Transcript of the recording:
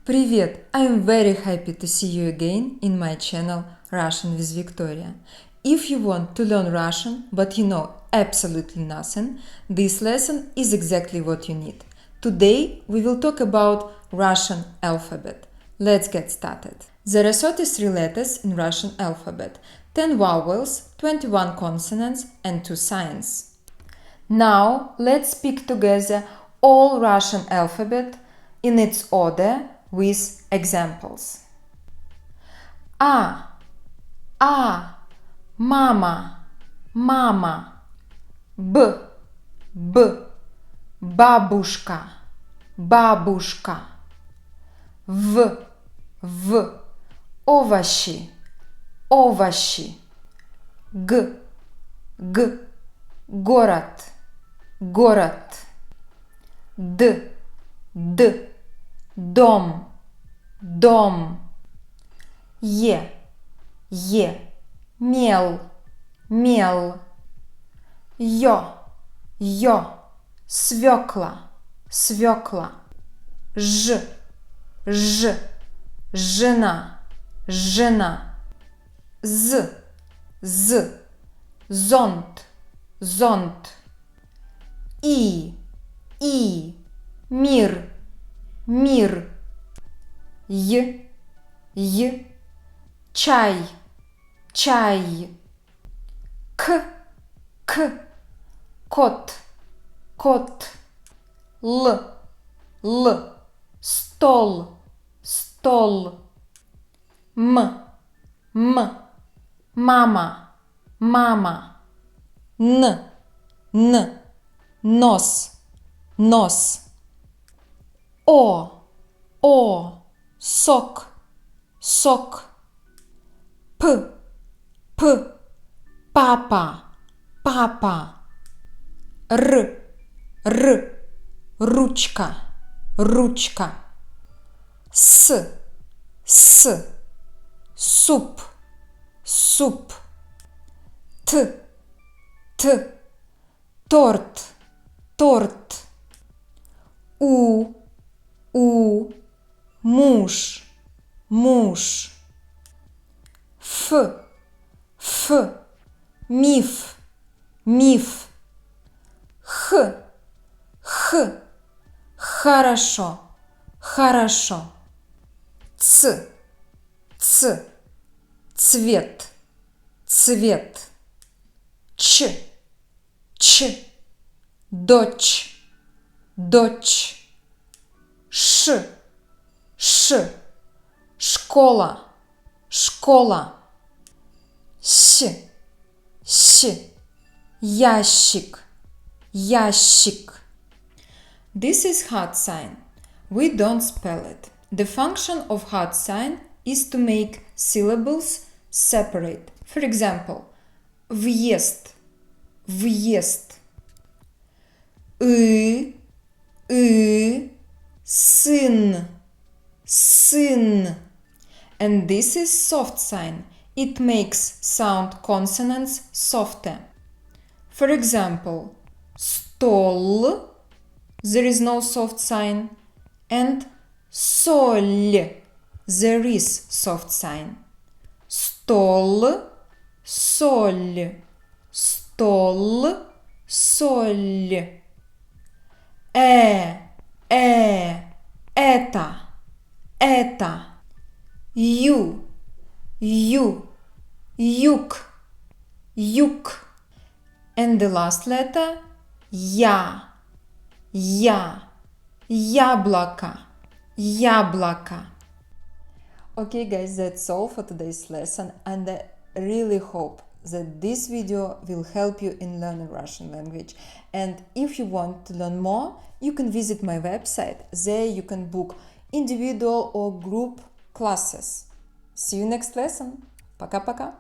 Привет! I'm very happy to see you again in my channel Russian with Victoria. If you want to learn Russian but you know absolutely nothing, this lesson is exactly what you need. Today we will talk about Russian alphabet. Let's get started. There are 33 letters in Russian alphabet, 10 vowels, 21 consonants and 2 signs. Now let's speak together all Russian alphabet in its order with examples. A, mama, mama. B, бабушка, бабушка. В, овощи, овощи. Г, город, город. Д, дом, дом. Е, мел, мел. Ё, свекла, свекла. Ж, жена, жена. З, зонт, зонт. И, мир, мир. Й, чай, чай. К, кот, кот. Л, стол, стол. М, мама, мама. Н, нос, нос. О, сок, сок. П, папа, папа. Р, ручка, ручка. С, суп, суп. Т, торт, торт. У, муж, муж. Ф, миф, миф. Х, хорошо, хорошо. Ц, цвет, цвет. Ч, дочь, дочь. Ш, школа, школа. Щ, ящик, ящик. This is hard sign. We don't spell it. The function of hard sign is to make syllables separate. For example, въезд, въезд. Сын, сын. And this is soft sign. It makes sound consonants softer. For example, стол, there is no soft sign, and соль, there is soft sign. Стол, соль, стол, соль. Это, это. Юг, юг. And the last letter, яблоко, яблоко. Okay guys, that's all for today's lesson, and I really hope that this video will help you in learning Russian language. And if you want to learn more, you can visit my website. There you can book individual or group classes. See you next lesson. Пока-пока.